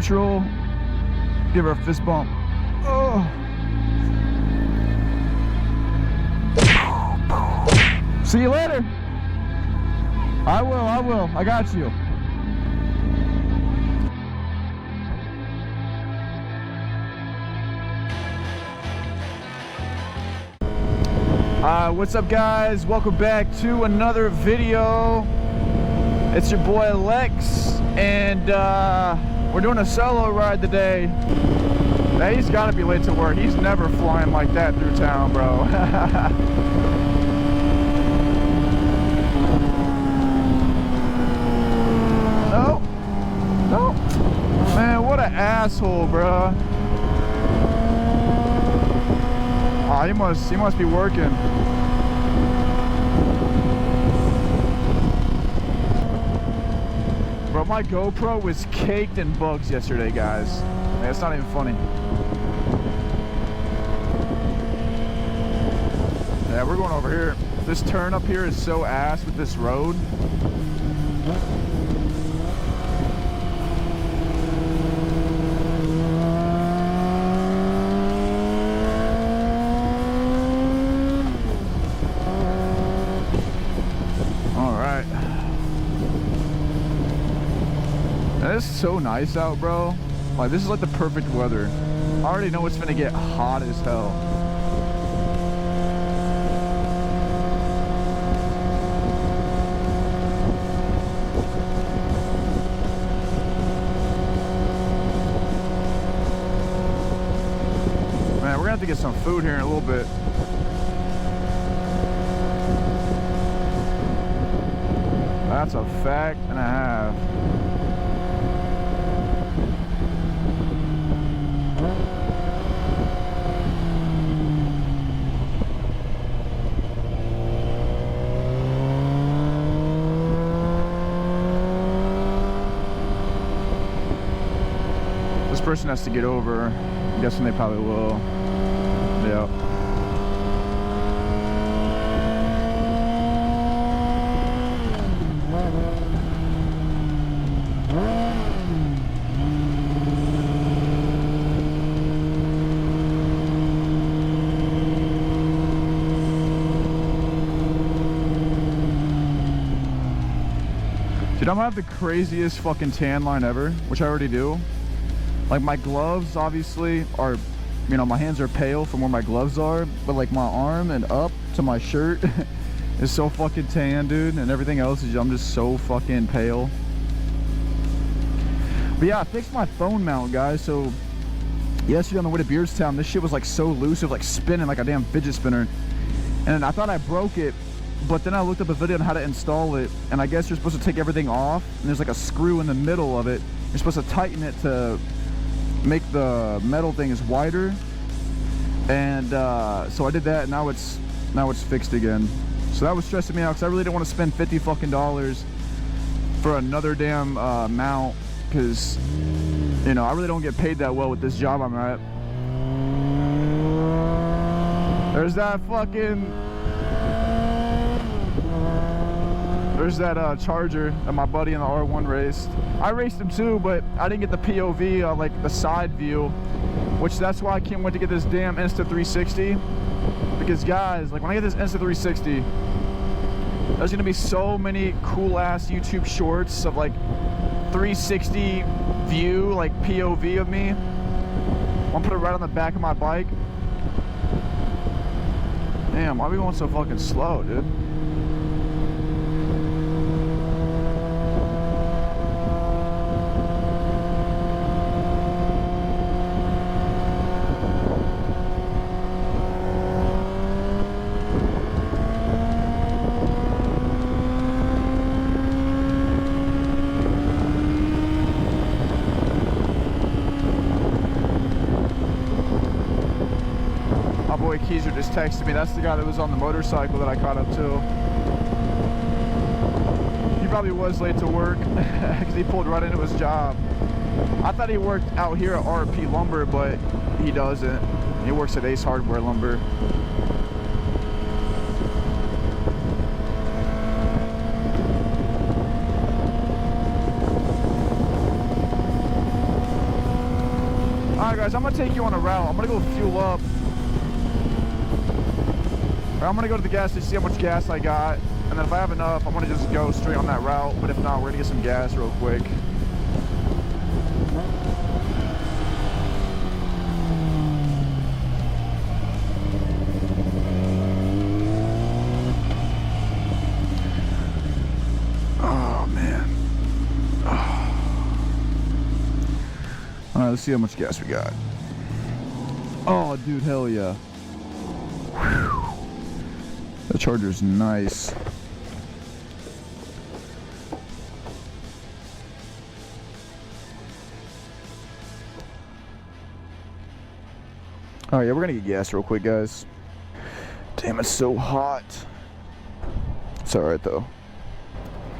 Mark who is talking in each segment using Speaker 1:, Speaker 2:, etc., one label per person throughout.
Speaker 1: neutral. Give her a fist bump. Oh. See you later. I will. I got you. What's up, guys? Welcome back to another video. It's your boy Lex, and we're doing a solo ride today. Now, he's got to be late to work. He's never flying like that through town, bro. No. Man, what an asshole, bro. Oh, he must be working. Bro, my GoPro was caked in bugs yesterday, guys. Man, it's not even funny. Yeah, we're going over here. This turn up here is so ass with this road. It's so nice out, bro. Like, this is like the perfect weather. I already know it's gonna get hot as hell. Man, we're gonna have to get some food here in a little bit. That's a fact and a half. This person has to get over. I'm guessing they probably will. Yeah. Dude, I'm gonna have the craziest fucking tan line ever, which I already do. Like, my gloves obviously are, you know, my hands are pale from where my gloves are, but like my arm and up to my shirt is so fucking tan, dude, and everything else is, I'm just so fucking pale. But yeah, I fixed my phone mount, guys. So yesterday on the way to Beardstown, this shit was like so loose, it was like spinning like a damn fidget spinner, and I thought I broke it. But then I looked up a video on how to install it, and I guess you're supposed to take everything off, and there's like a screw in the middle of it. You're supposed to tighten it to make the metal thing is wider, and so I did that, and now it's fixed again. So that was stressing me out, because I really didn't want to spend $50 fucking for another damn mount, because, you know, I really don't get paid that well with this job I'm at. There's that Charger that my buddy in the R1 raced. I raced him too, but I didn't get the POV, like the side view, which that's why I can't wait to get this damn Insta360. Because guys, like, when I get this Insta360, there's gonna be so many cool ass YouTube shorts of like 360 view, like POV of me. I'm gonna put it right on the back of my bike. Damn, why are we going so fucking slow, dude? Keezer just texted me. That's the guy that was on the motorcycle that I caught up to. He probably was late to work because he pulled right into his job. I thought he worked out here at RP Lumber, but he doesn't. He works at Ace Hardware Lumber. guys, I'm gonna take you on a route. I'm gonna go fuel up. Or I'm gonna go to the gas station, see how much gas I got. And then if I have enough, I'm gonna just go straight on that route. But if not, we're gonna get some gas real quick. Oh, man. All right, let's see how much gas we got. Oh, dude, hell yeah. Whew. The Charger's nice. Alright, yeah, we're gonna get gas real quick, guys. Damn, it's so hot. It's alright, though.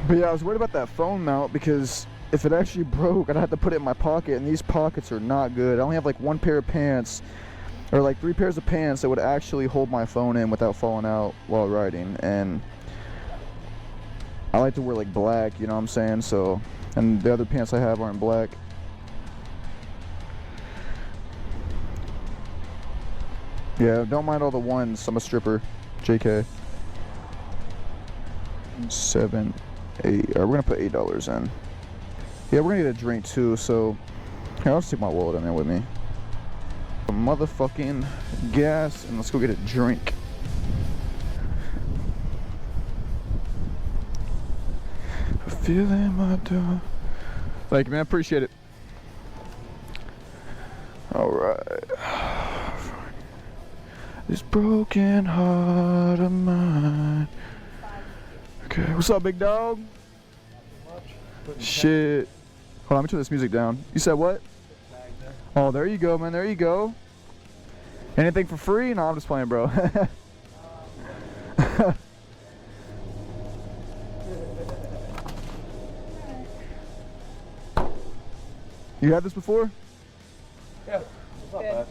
Speaker 1: But yeah, I was worried about that phone mount because if it actually broke, I'd have to put it in my pocket, and these pockets are not good. I only have like one pair of pants, or like 3 pairs of pants that would actually hold my phone in without falling out while riding. And I like to wear like black, you know what I'm saying? So, and the other pants I have aren't black. Yeah, don't mind all the ones. I'm a stripper. JK. 7, 8. Alright, we're gonna put $8 in. Yeah, we're gonna get a drink too, so here, I'll just take my wallet in there with me. Motherfucking gas, and let's go get a drink. Feeling my door. Thank you, man. Appreciate it. Alright. This broken heart of mine. Okay, what's up, big dog? Shit. Hold on, let me turn this music down. You said what? Oh, there you go, man. There you go. Anything for free? No, I'm just playing, bro. You had this before?
Speaker 2: Yeah, it's not bad.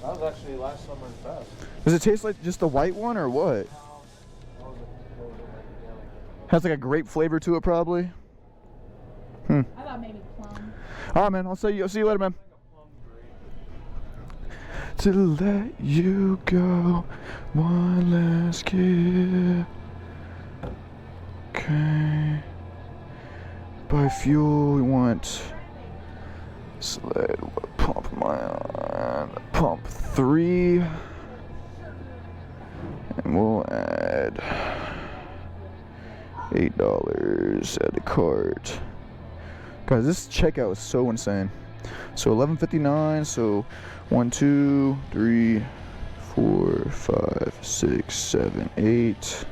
Speaker 2: That was actually last summer in Fest.
Speaker 1: Does it taste like just the white one or what? Has like a grape flavor to it, probably.
Speaker 3: I thought maybe plum.
Speaker 1: All right, man. I'll see you later, man. To let you go, one last kiss. Okay. Buy fuel. We want sled. Pump am I on? Pump 3. And we'll add $8 at the cart. Guys, this checkout is so insane. So $11.59. So 1, 2, 3, 4, 5, 6, 7, 8,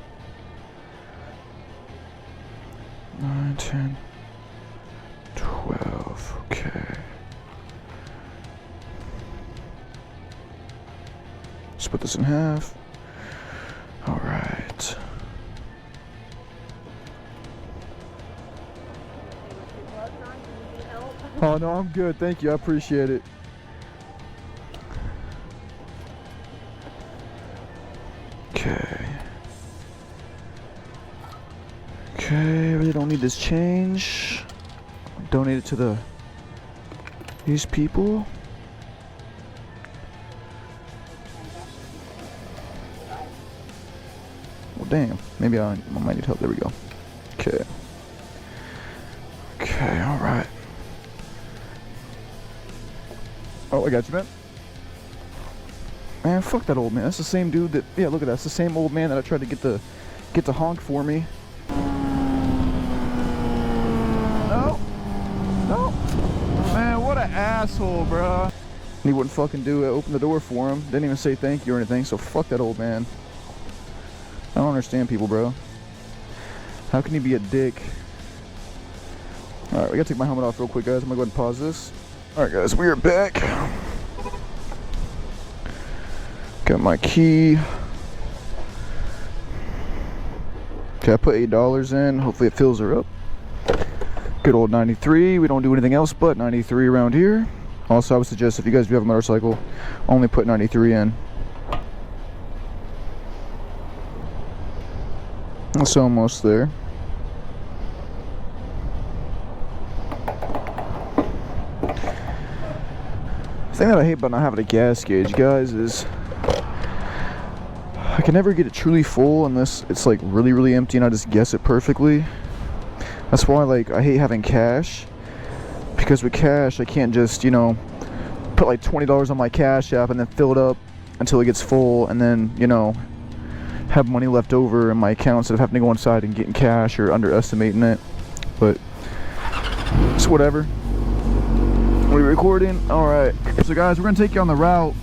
Speaker 1: 9, 10, 12. Okay. Split this in half. All right. Oh no, I'm good. Thank you. I appreciate it. Okay. Okay, really don't need this change. Donate it to these people. Well, damn. Maybe I might need help. There we go. Okay. Okay, alright. Oh, I got you, man. Man, fuck that old man. That's the same dude that, yeah, look at that. That's the same old man that I tried to get to honk for me. No. No. Man, what an asshole, bro. He wouldn't fucking do it. Opened the door for him. Didn't even say thank you or anything, so fuck that old man. I don't understand people, bro. How can you be a dick? Alright, we gotta take my helmet off real quick, guys. I'm gonna go ahead and pause this. Alright, guys, we are back. Got my key. Okay, I put $8 in. Hopefully it fills her up. Good old 93. We don't do anything else but 93 around here. Also, I would suggest if you guys do have a motorcycle, only put 93 in. It's almost there. The thing that I hate about not having a gas gauge, guys, is I can never get it truly full unless it's like really, really empty and I just guess it perfectly. That's why, like, I hate having cash, because with cash I can't just, you know, put like $20 on my Cash App and then fill it up until it gets full, and then, you know, have money left over in my account instead of having to go inside and getting cash or underestimating it. But it's whatever. Are we recording? Alright. So guys, we're gonna take you on the route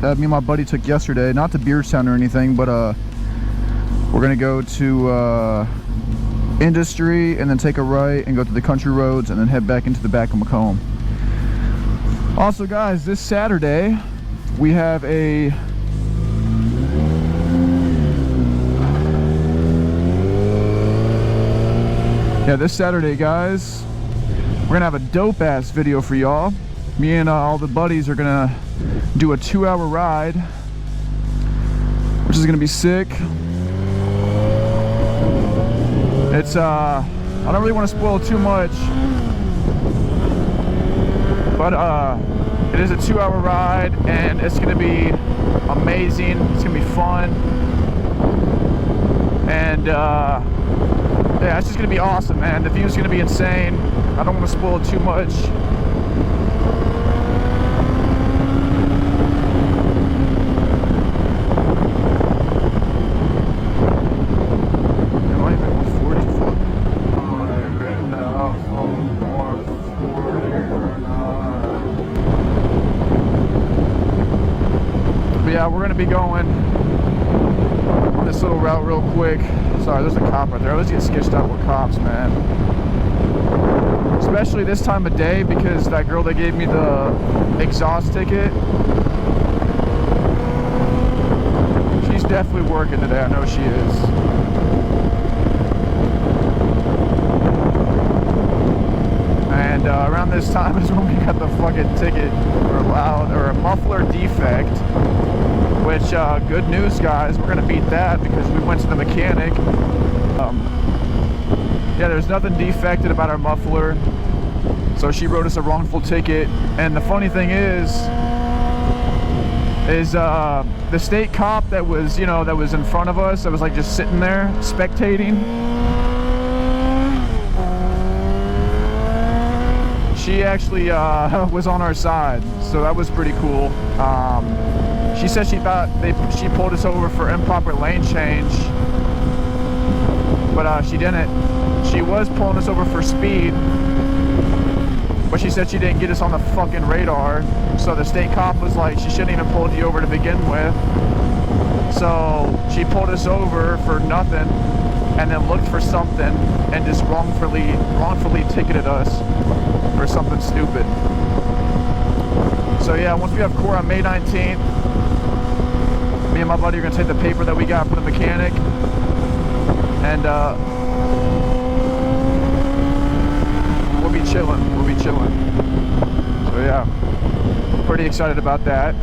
Speaker 1: that me and my buddy took yesterday. Not to Beardstown or anything, but we're gonna go to Industry and then take a right and go to the country roads and then head back into the back of Macomb. Also guys, this Saturday we have a this Saturday, guys, we're gonna have a dope ass video for y'all. Me and all the buddies are gonna do a 2-hour ride, which is gonna be sick. It's I don't really want to spoil too much, but it is a 2-hour ride and it's gonna be amazing. It's gonna be fun, and yeah, it's just gonna be awesome, man. The view's gonna be insane. I don't want to spoil too much. Am I even 40 foot? But yeah, we're gonna be going on this little route real quick. Sorry, there's a cop right there. I always get sketched out with cops, man. Especially this time of day, because that girl that gave me the exhaust ticket, she's definitely working today. I know she is. And around this time is when we got the fucking ticket for a muffler defect. Which, good news, guys, we're gonna beat that because we went to the mechanic. Yeah, there's nothing defected about our muffler, so she wrote us a wrongful ticket. And the funny thing is the state cop that was, you know, that was in front of us, that was like just sitting there spectating, she actually was on our side, so that was pretty cool. She said she thought she pulled us over for improper lane change, but she didn't. She was pulling us over for speed, but she said she didn't get us on the fucking radar. So the state cop was like, she shouldn't even pulled you over to begin with. So she pulled us over for nothing, and then looked for something, and just wrongfully ticketed us for something stupid. So yeah, once we have court on May 19th, me and my buddy are gonna take the paper that we got from the mechanic, and we'll be chilling. We'll be chilling. So yeah, pretty excited about that.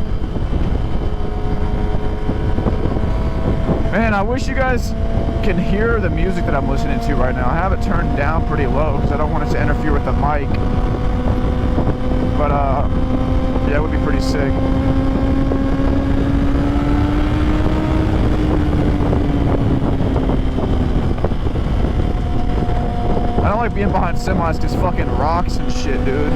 Speaker 1: Man, I wish you guys can hear the music that I'm listening to right now. I have it turned down pretty low because I don't want it to interfere with the mic. But yeah, it would be pretty sick. I don't like being behind semis because fucking rocks and shit, dude.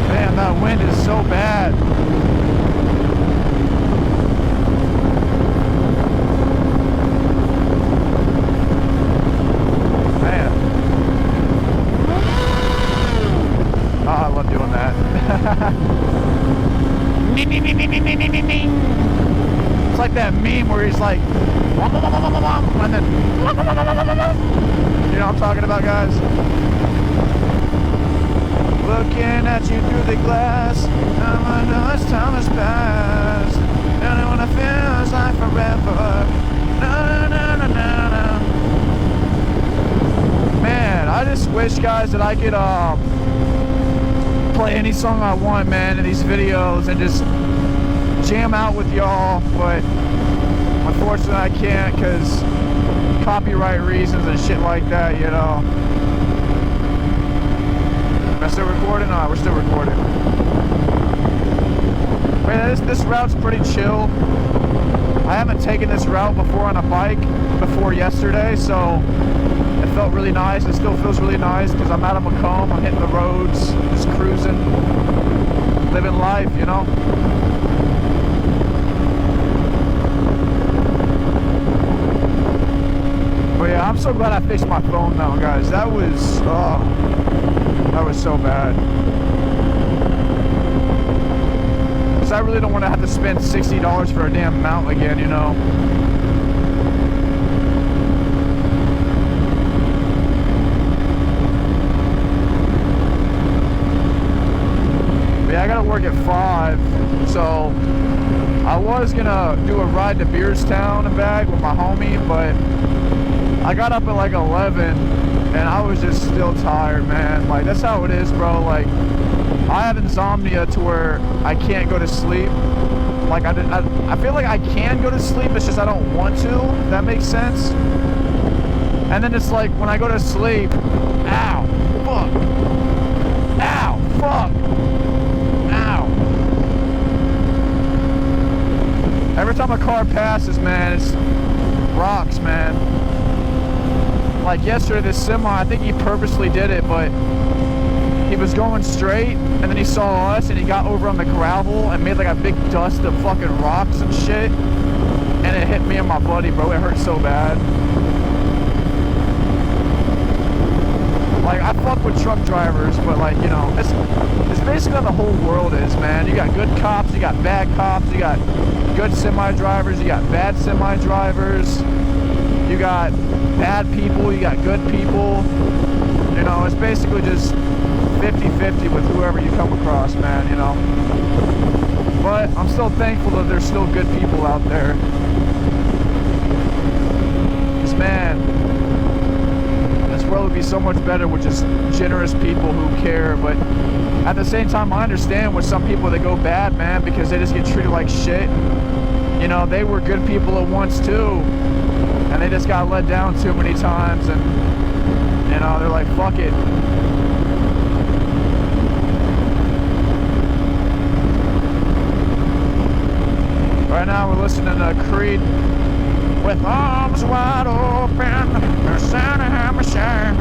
Speaker 1: Man, that wind is so bad. It's like that meme where he's like, and then, you know what I'm talking about, guys? Looking at you through the glass, I know as time has passed, and I wanna feel like forever. No, no, no, no, no. Man, I just wish, guys, that I could play any song I want, man, in these videos, and just jam out with y'all, but unfortunately I can't because copyright reasons and shit like that, you know. Am I still recording? No, we're still recording. Man, this route's pretty chill. I haven't taken this route before on a bike before yesterday, so it felt really nice. It still feels really nice because I'm out of Macomb. I'm hitting the roads, just cruising, living life, you know. But yeah, I'm so glad I fixed my phone now, guys. That was so bad. Because I really don't want to have to spend $60 for a damn mount again, you know. But yeah, I gotta work at 5, so I was gonna do a ride to Beardstown and back with my homie, but I got up at like 11 and I was just still tired, man. Like, that's how it is, bro. Like, I have insomnia to where I can't go to sleep. Like, I feel like I can go to sleep, it's just I don't want to. That makes sense. And then it's like, when I go to sleep, ow, fuck, ow, fuck, ow. Every time a car passes, man, it's rocks, man. Like yesterday, this semi, I think he purposely did it, but he was going straight, and then he saw us, and he got over on the gravel and made like a big dust of fucking rocks and shit, and it hit me and my buddy, bro. It hurt so bad. Like, I fuck with truck drivers, but like, you know, it's basically how the whole world is, man. You got good cops, you got bad cops, you got good semi drivers, you got bad semi drivers, you got bad people, you got good people. You know, it's basically just 50-50 with whoever you come across, man, you know. But I'm still thankful that there's still good people out there. Because, man, this world would be so much better with just generous people who care. But at the same time, I understand with some people that go bad, man, because they just get treated like shit. You know, they were good people at once, too. And they just got let down too many times, and you know, they're like, fuck it. Right now we're listening to Creed with arms wide open, Santa Michelle.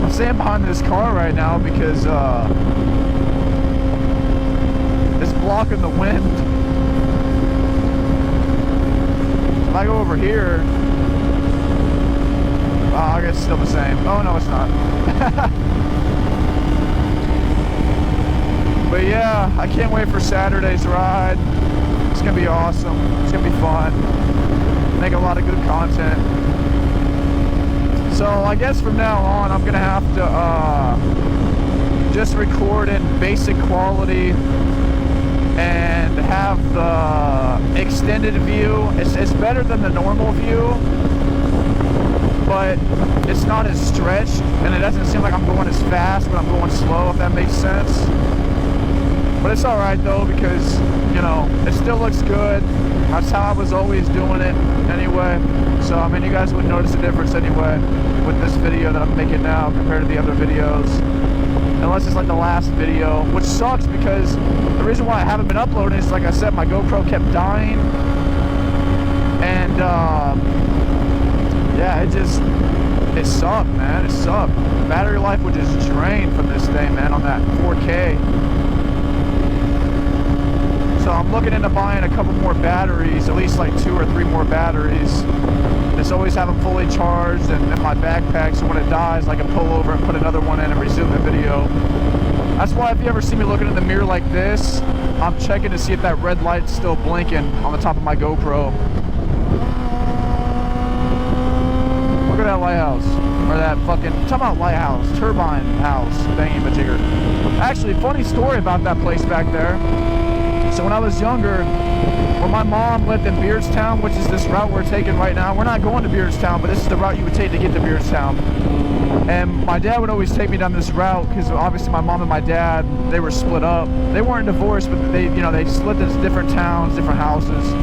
Speaker 1: I'm staying behind this car right now because it's blocking the wind. If I go over here, I guess it's still the same. Oh no, it's not. But yeah, I can't wait for Saturday's ride. It's gonna be awesome. It's gonna be fun. Make a lot of good content. So I guess from now on, I'm gonna have to just record in basic quality and have the extended view. It's better than the normal view, but it's not as stretched, and it doesn't seem like I'm going as fast, but I'm going slow, if that makes sense. But it's alright though, because, you know, it still looks good. That's how I was always doing it anyway. So, I mean, you guys wouldn't notice a difference anyway with this video that I'm making now compared to the other videos. Unless it's like the last video, which sucks because the reason why I haven't been uploading is, like I said, my GoPro kept dying. And, yeah, it sucked, man. It sucked. Battery life would just drain from this thing, man, on that 4K. So I'm looking into buying a couple more batteries, at least like 2 or 3 more batteries. Just always have them fully charged and in my backpack, so when it dies, I can pull over and put another one in and resume the video. That's why if you ever see me looking in the mirror like this, I'm checking to see if that red light's still blinking on the top of my GoPro. Look at that lighthouse. Or that fucking, talk about lighthouse, turbine house, thingy-majigger. Actually, funny story about that place back there. So when I was younger, when my mom lived in Beardstown, which is this route we're taking right now. We're not going to Beardstown, but this is the route you would take to get to Beardstown. And my dad would always take me down this route because obviously my mom and my dad, they were split up. They weren't divorced, but they, you know, they split into different towns, different houses,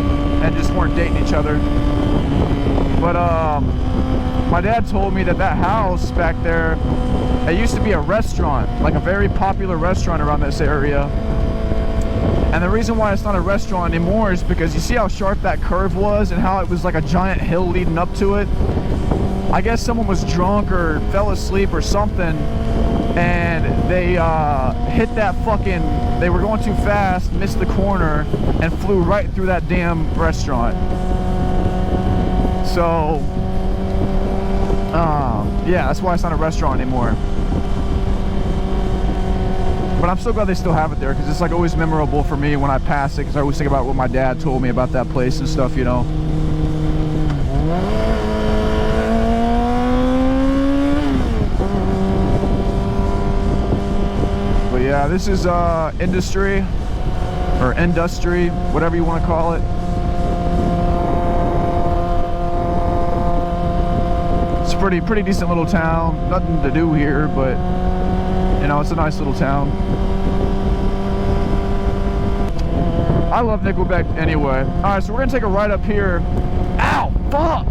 Speaker 1: and just weren't dating each other. But my dad told me that that house back there, it used to be a restaurant, like a very popular restaurant around this area. And the reason why it's not a restaurant anymore is because you see how sharp that curve was and how it was like a giant hill leading up to it. I guess someone was drunk or fell asleep or something, and they hit that fucking, they were going too fast, missed the corner, and flew right through that damn restaurant. So, yeah, that's why it's not a restaurant anymore. But I'm so glad they still have it there, because it's like always memorable for me when I pass it, because I always think about what my dad told me about that place and stuff, you know. But yeah, this is industry, or industry, whatever you want to call it. It's a pretty decent little town. Nothing to do here, but you know, it's a nice little town. I love Nickelback anyway. Alright, so we're gonna take a ride up here. Ow! Fuck!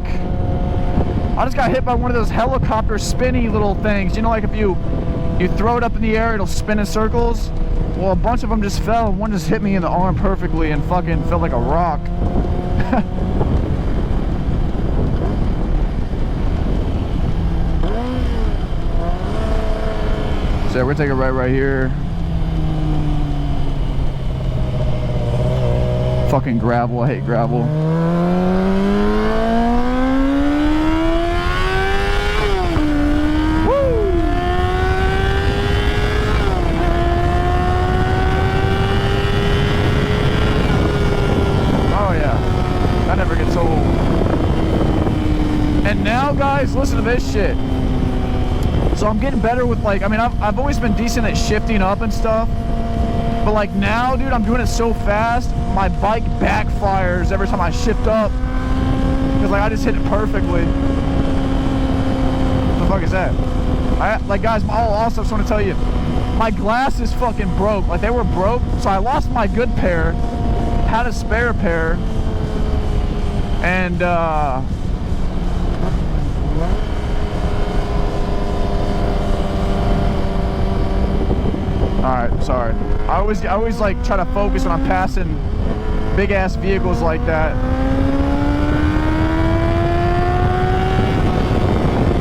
Speaker 1: I just got hit by one of those helicopter spinny little things. You know, like if you throw it up in the air, it'll spin in circles? Well, a bunch of them just fell, and one just hit me in the arm perfectly and fucking felt like a rock. So we're gonna take a right here. Fucking gravel, I hate gravel. Woo! Oh yeah, that never gets old. And now guys, listen to this shit. So I'm getting better with, like, I mean, I've always been decent at shifting up and stuff, but like now, dude, I'm doing it so fast, my bike backfires every time I shift up, because like I just hit it perfectly. What the fuck is that? Like guys, also just want to tell you, my glasses fucking broke. Like they were broke, so I lost my good pair, had a spare pair, and alright, sorry. I always like try to focus when I'm passing big ass vehicles like that.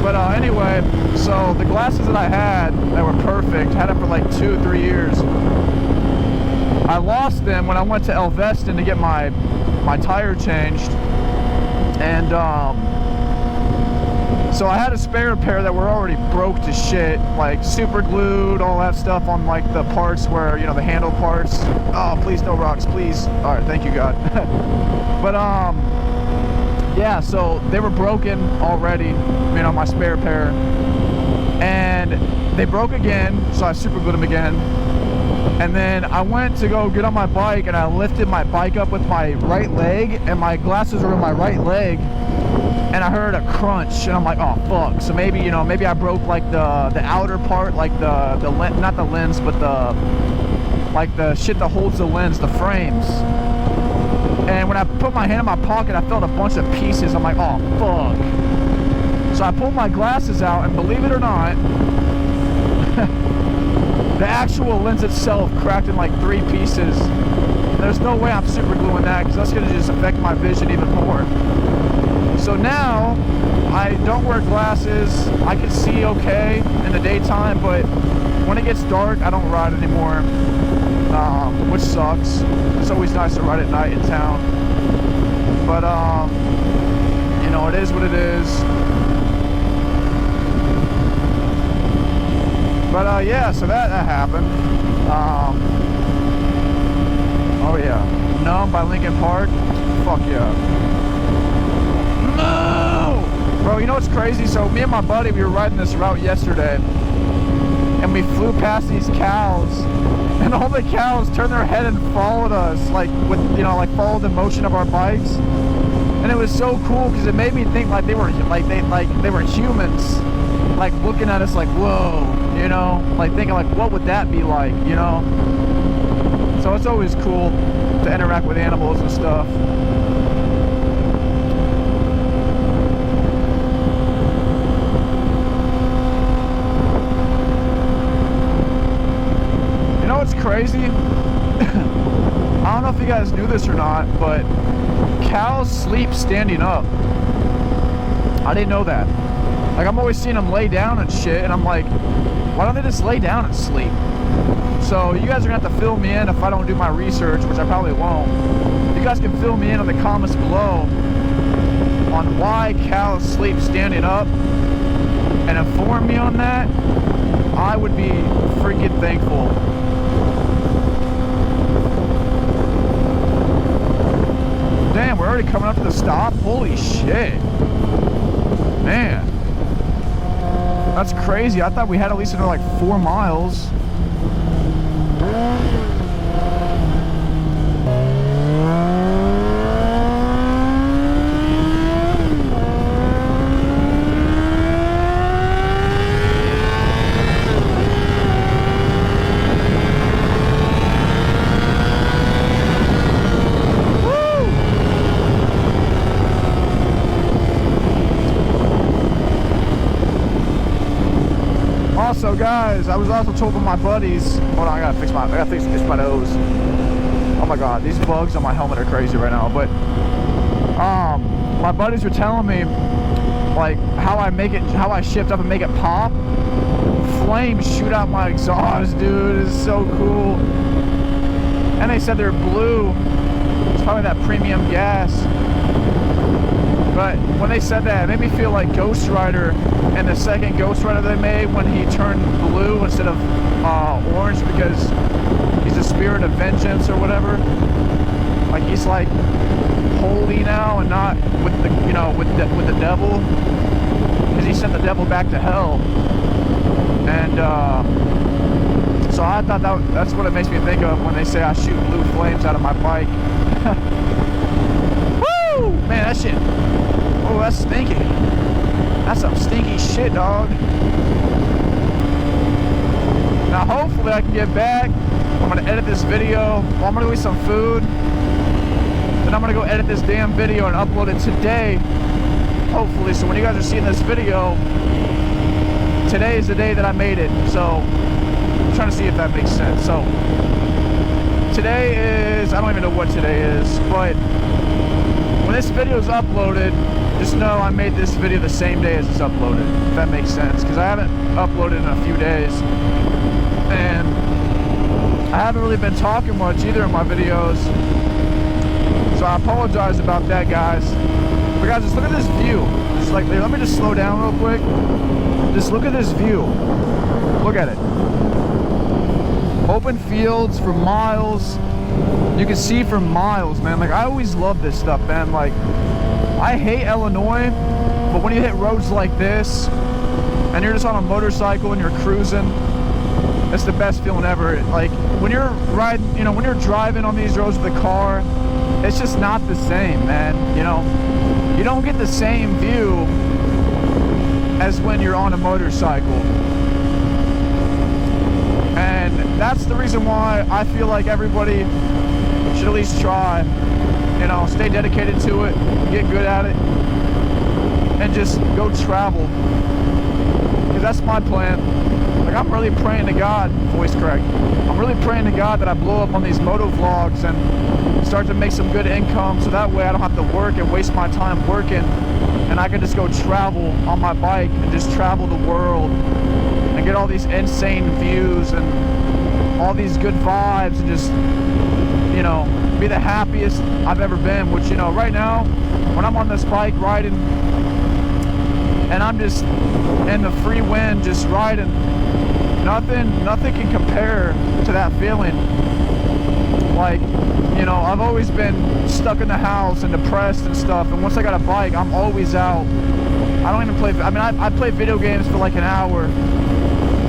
Speaker 1: But anyway, so the glasses that I had that were perfect, had them for like 2-3 years. I lost them when I went to Elveston to get my tire changed, and so I had a spare pair that were already broke to shit, like super glued, all that stuff on like the parts where, you know, the handle parts. Oh, please no rocks, please. All right, thank you God. But yeah, so they were broken already, you know, my spare pair, and they broke again, so I super glued them again. And then I went to go get on my bike, and I lifted my bike up with my right leg, and my glasses were in my right leg, and I heard a crunch, and I'm like, oh fuck. So maybe, you know, maybe I broke like the outer part, like the not the lens, but the, like the shit that holds the lens, the frames. And when I put my hand in my pocket, I felt a bunch of pieces. I'm like, oh fuck. So I pulled my glasses out, and believe it or not, the actual lens itself cracked in like 3 pieces. There's no way I'm super gluing that, because that's gonna just affect my vision even more. So now I don't wear glasses. I can see okay in the daytime, but when it gets dark, I don't ride anymore, which sucks. It's always nice to ride at night in town, but you know, it is what it is. But yeah, so that happened. Oh yeah, Numb by Linkin Park. Fuck yeah. No! Bro, you know what's crazy? So me and my buddy, we were riding this route yesterday, and and we flew past these cows, and all the cows turned their head and followed us, like with, you know, like followed the motion of our bikes. And it was so cool because it made me think like they were humans, like looking at us like, whoa, you know, like thinking like, what would that be like, you know? So it's always cool to interact with animals and stuff. You know what's crazy? I don't know if you guys knew this or not, but cows sleep standing up. I didn't know that. Like, I'm always seeing them lay down and shit, and I'm like, why don't they just lay down and sleep? So you guys are gonna have to fill me in if I don't do my research, which I probably won't. You guys can fill me in the comments below on why cows sleep standing up and inform me on that. I would be freaking thankful. Damn, we're already coming up to the stop? Holy shit. Man. That's crazy. I thought we had at least another like 4 miles. Also, guys, I was also told by my buddies. Hold on, I gotta fix my nose. Oh my god, these bugs on my helmet are crazy right now. But my buddies were telling me like how I shift up and make it pop. Flames shoot out my exhaust, dude. It's so cool. And they said they're blue. It's probably that premium gas. But when they said that, it made me feel like Ghost Rider and the second Ghost Rider they made when he turned blue instead of orange because he's a spirit of vengeance or whatever. Like he's like holy now and not with the, you know, with the devil, because he sent the devil back to hell. And so I thought that's what it makes me think of when they say I shoot blue flames out of my bike. Woo! Man, that shit. Oh, that's stinky. That's some stinky shit, dog. Now, hopefully I can get back. I'm gonna edit this video. Well, I'm gonna go eat some food. Then I'm gonna go edit this damn video and upload it today. Hopefully, so when you guys are seeing this video, today is the day that I made it. So, I'm trying to see if that makes sense. So, today is, I don't even know what today is, but when this video is uploaded, just know I made this video the same day as it's uploaded, if that makes sense, because I haven't uploaded in a few days, and I haven't really been talking much either in my videos, so I apologize about that, guys. But guys, just look at this view. Just like, let me just slow down real quick. Just look at this view. Look at it. Open fields for miles. You can see for miles, man. Like, I always love this stuff, man. Like, I hate Illinois, but when you hit roads like this and you're just on a motorcycle and you're cruising, it's the best feeling ever. Like, when you're riding, you know, when you're driving on these roads with a car, it's just not the same, man. You know, you don't get the same view as when you're on a motorcycle. And that's the reason why I feel like everybody should at least try, you know, stay dedicated to it, get good at it, and just go travel. Because that's my plan. Like, I'm really praying to God, voice correct. I'm really praying to God that I blow up on these MotoVlogs and start to make some good income, so that way I don't have to work and waste my time working, and I can just go travel on my bike and just travel the world and get all these insane views and all these good vibes and just, you know, be the happiest I've ever been. Which, you know, right now when I'm on this bike riding and I'm just in the free wind just riding, nothing can compare to that feeling. Like, you know, I've always been stuck in the house and depressed and stuff, and once I got a bike, I'm always out. I don't even play, I mean, I play video games for like an hour,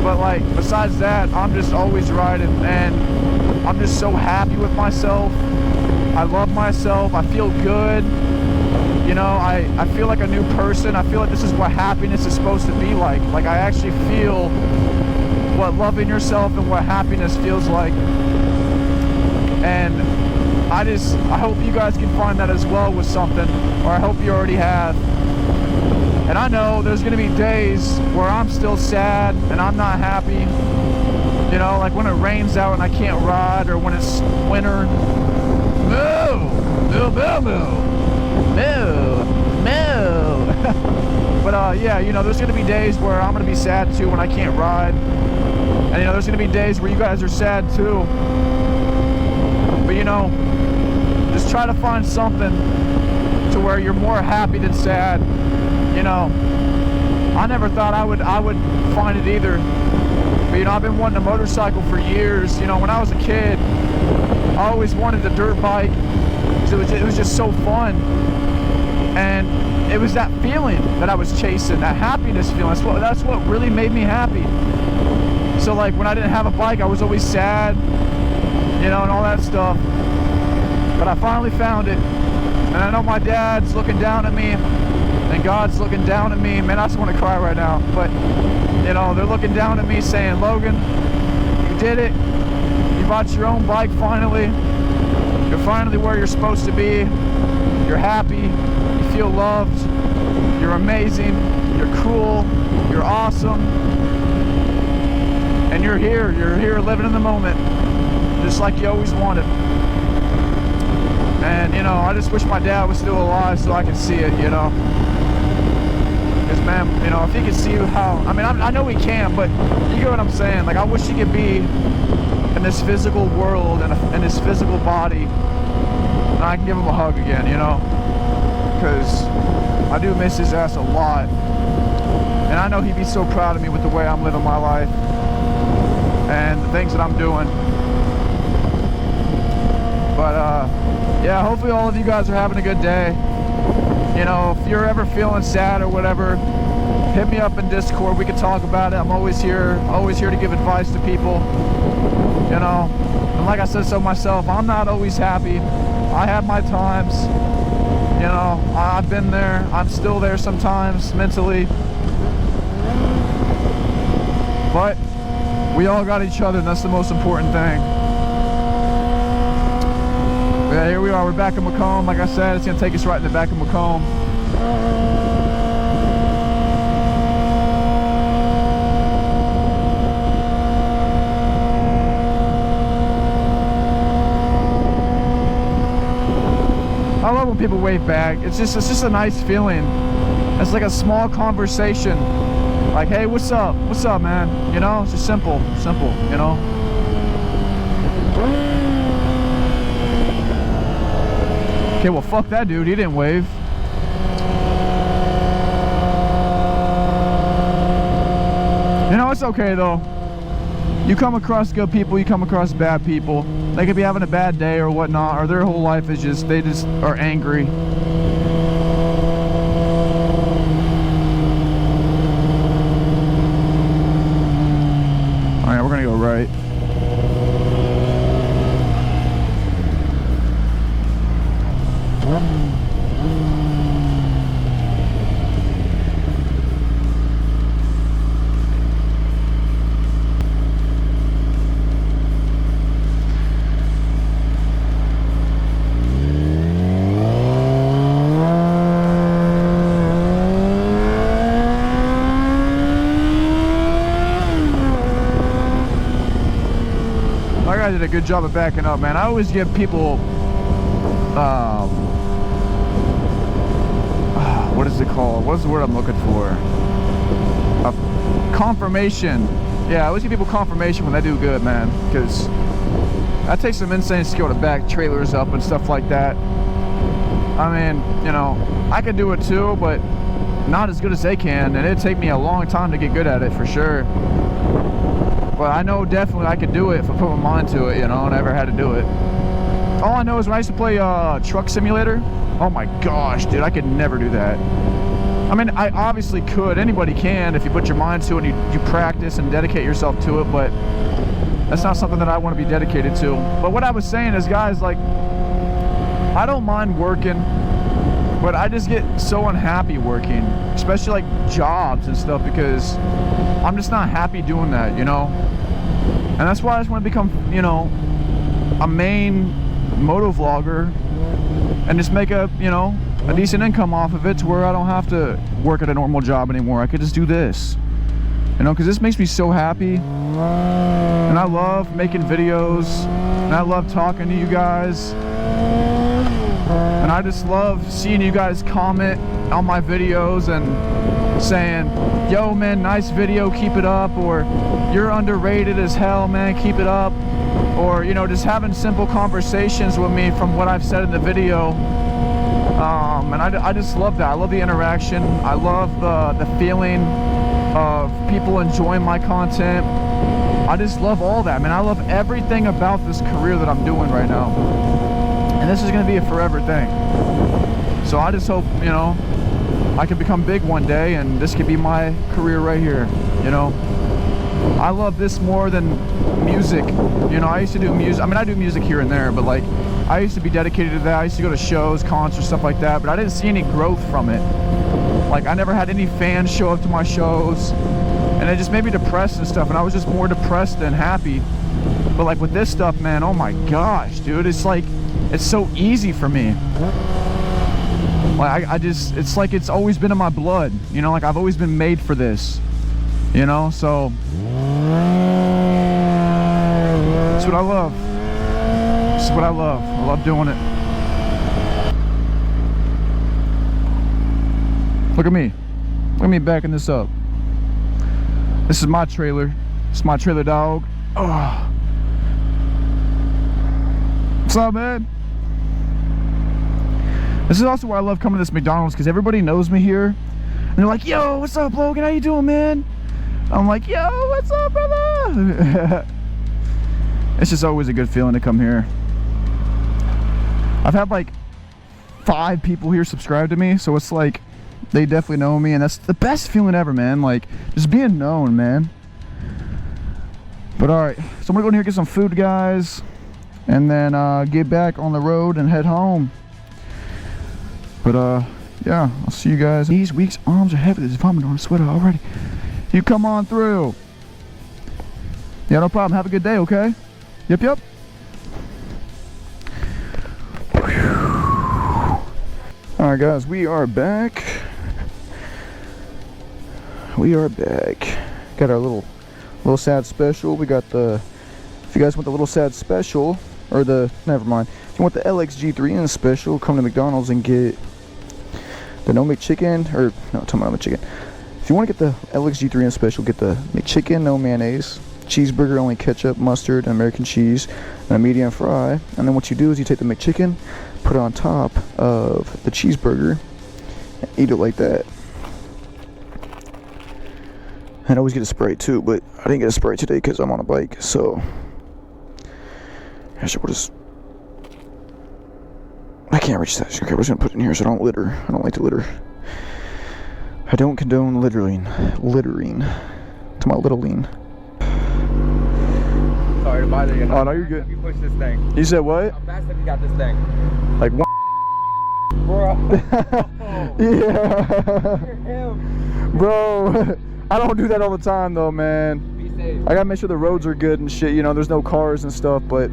Speaker 1: But like, besides that, I'm just always riding, and I'm just so happy with myself. I love myself. I feel good. You know, I feel like a new person. I feel like this is what happiness is supposed to be like. Like, I actually feel what loving yourself and what happiness feels like. And I hope you guys can find that as well with something, or I hope you already have. And I know there's gonna be days where I'm still sad and I'm not happy. You know, like when it rains out and I can't ride, or when it's winter. Moo! Moo, moo, moo! Moo! Moo! But yeah, you know, there's gonna be days where I'm gonna be sad too when I can't ride. And you know, there's gonna be days where you guys are sad too. But you know, just try to find something to where you're more happy than sad. You know, I never thought I would find it either. But you know, I've been wanting a motorcycle for years. You know, when I was a kid, I always wanted a dirt bike. It was just so fun. And it was that feeling that I was chasing, that happiness feeling. That's what really made me happy. So like when I didn't have a bike, I was always sad, you know, and all that stuff. But I finally found it. And I know my dad's looking down at me, and God's looking down at me. Man, I just want to cry right now. But, you know, they're looking down at me saying, Logan, you did it. You bought your own bike finally. You're finally where you're supposed to be. You're happy. You feel loved. You're amazing. You're cool. You're awesome. And you're here. You're here living in the moment, just like you always wanted. And, you know, I just wish my dad was still alive so I could see it, you know. Because, man, you know, if he could see how... I mean, I know he can, but you get what I'm saying. Like, I wish he could be in this physical world and in his physical body, and I can give him a hug again, you know. Because I do miss his ass a lot. And I know he'd be so proud of me with the way I'm living my life and the things that I'm doing. But, yeah, hopefully all of you guys are having a good day. You know, if you're ever feeling sad or whatever, hit me up in Discord. We can talk about it. I'm always here to give advice to people. You know, and like I said so myself, I'm not always happy. I have my times. You know, I've been there. I'm still there sometimes, mentally. But we all got each other, and that's the most important thing. Yeah, here we are. We're back in Macomb. Like I said, it's going to take us right in the back of Macomb. I love when people wave back. It's just a nice feeling. It's like a small conversation. Like, hey, what's up? What's up, man? You know, it's just simple, you know. Okay, well, fuck that dude. He didn't wave. You know, it's okay, though. You come across good people, you come across bad people. They could be having a bad day or whatnot, or their whole life is just, they just are angry. Alright, we're gonna go right. I did a good job of backing up, man. I always give people what is it called? What's the word I'm looking for? Confirmation. Yeah, I always give people confirmation when they do good, man, because that takes some insane skill to back trailers up and stuff like that. I mean, you know, I can do it too, but not as good as they can, and it'd take me a long time to get good at it for sure. But I know definitely I could do it if I put my mind to it, you know, and I never had to do it. All I know is when I used to play Truck Simulator, oh my gosh, dude, I could never do that. I mean, I obviously could. Anybody can if you put your mind to it and you practice and dedicate yourself to it, but that's not something that I want to be dedicated to. But what I was saying is, guys, like, I don't mind working, but I just get so unhappy working, especially like jobs and stuff, because I'm just not happy doing that, you know? And that's why I just want to become, you know, a main MotoVlogger and just make a, you know, a decent income off of it to where I don't have to work at a normal job anymore. I could just do this, you know, because this makes me so happy. And I love making videos, and I love talking to you guys, and I just love seeing you guys comment on my videos and saying, yo man, nice video, keep it up, or you're underrated as hell, man, keep it up, or, you know, just having simple conversations with me from what I've said in the video. And I just love that. I love the interaction. I love the feeling of people enjoying my content. I just love all that, man. I love everything about this career that I'm doing right now. And this is going to be a forever thing. So I just hope, you know, I can become big one day and this could be my career right here, you know. I love this more than music. You know, I used to do music. I mean, I do music here and there, but like, I used to be dedicated to that. I used to go to shows, concerts, stuff like that, but I didn't see any growth from it. Like, I never had any fans show up to my shows, and it just made me depressed and stuff, and I was just more depressed than happy. But like with this stuff, man, oh my gosh, dude, it's like, it's so easy for me. Like, I just, it's like it's always been in my blood, you know, like I've always been made for this, you know, so that's what I love. This is what I love. I love doing it. Look at me. Look at me backing this up. This is my trailer. It's my trailer, dog. Oh. What's up, man? This is also why I love coming to this McDonald's, because everybody knows me here. And they're like, yo, what's up, Logan? How you doing, man? I'm like, yo, what's up, brother? It's just always a good feeling to come here. I've had like 5 people here subscribe to me, so it's like they definitely know me, and that's the best feeling ever, man. Like, just being known, man. But alright, so I'm gonna go in here and get some food, guys, and then get back on the road and head home. But yeah, I'll see you guys. These week's arms are heavy. There's vomit on the sweater already. You come on through. Yeah, no problem. Have a good day, okay? Yep, yep. Alright guys, we are back. We are back. Got our little sad special. We got the, if you guys want the little sad special, or the, never mind. If you want the LXG3 in special, come to McDonald's and get the no McChicken, or no, tell me no McChicken. If you want to get the LXG3 in special, get the McChicken, no mayonnaise, cheeseburger, only ketchup, mustard, and American cheese, and a medium fry. And then what you do is you take the McChicken, put it on top of the cheeseburger, and eat it like that. And I always get a Sprite too, but I didn't get a Sprite today because I'm on a bike, so actually we'll just, I can't reach that. Okay, we're just gonna put it in here so I don't litter. I don't like to litter. I don't condone littering. To my little lean.
Speaker 2: Sorry to bother you.
Speaker 1: Oh no, you're good.
Speaker 2: You push this thing.
Speaker 1: You said what?
Speaker 2: How fast have you got this thing?
Speaker 1: Like one.
Speaker 2: Bro.
Speaker 1: Yeah. Bro, I don't do that all the time though, man.
Speaker 2: Be safe.
Speaker 1: I gotta make sure the roads are good and shit, you know, there's no cars and stuff, but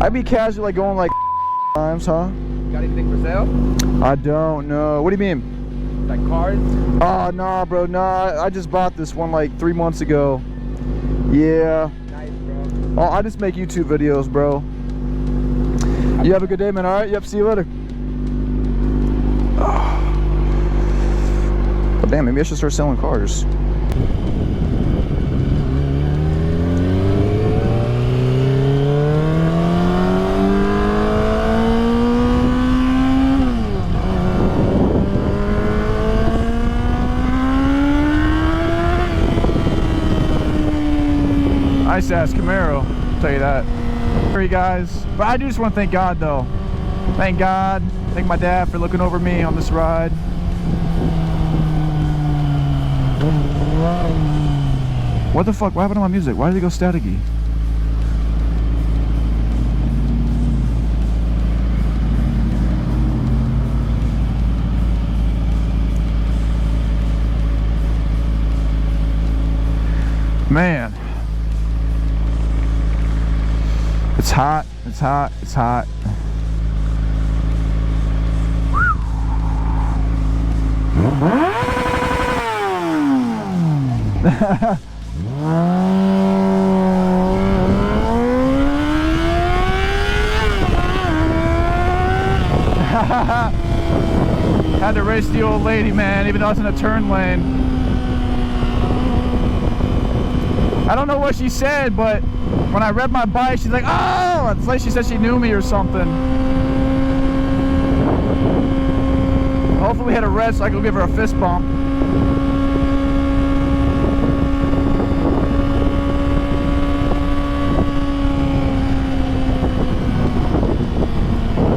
Speaker 1: I'd be casually like going like times, huh?
Speaker 2: Got anything for sale?
Speaker 1: I don't know. What do you mean?
Speaker 2: Like cars?
Speaker 1: Oh, nah, bro, nah. I just bought this one like 3 months ago. Yeah.
Speaker 2: Nice, bro.
Speaker 1: Oh, I just make YouTube videos, bro. You have a good day, man. All right. Yep. See you later. Oh, damn. Maybe I should start selling cars. Nice ass Camaro, I'll tell you that. Sorry guys, but I do just want to thank God though. Thank God, thank my dad for looking over me on this ride. What the fuck? What happened to my music? Why did it go staticky? Man. It's hot, it's hot, it's hot. Had to race the old lady, man, even though it's in a turn lane. I don't know what she said, but when I revved my bike, she's like, oh! It's like she said she knew me or something. Hopefully we hit a red so I can give her a fist bump.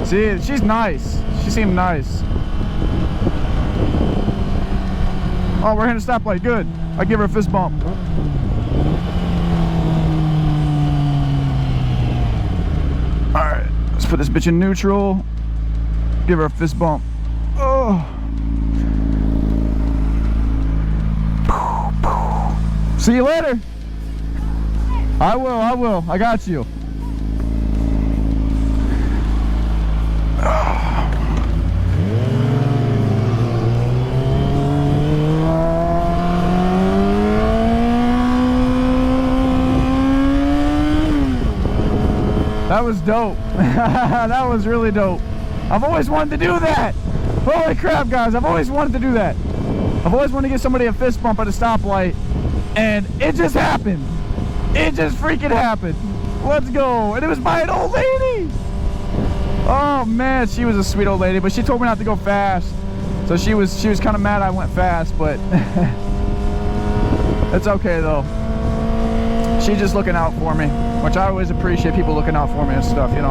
Speaker 1: See, she's nice. She seemed nice. Oh, we're hitting a stoplight. Good. I give her a fist bump. Alright, let's put this bitch in neutral. Give her a fist bump. Oh. See you later. I will. I got you. That was dope. That was really dope. I've always wanted to do that. Holy crap, guys. I've always wanted to do that. I've always wanted to give somebody a fist bump at a stoplight. And it just happened. It just freaking happened. Let's go. And it was by an old lady. Oh, man. She was a sweet old lady. But she told me not to go fast. So she was kind of mad I went fast. But it's okay, though. She's just looking out for me, which I always appreciate people looking out for me and stuff, you know.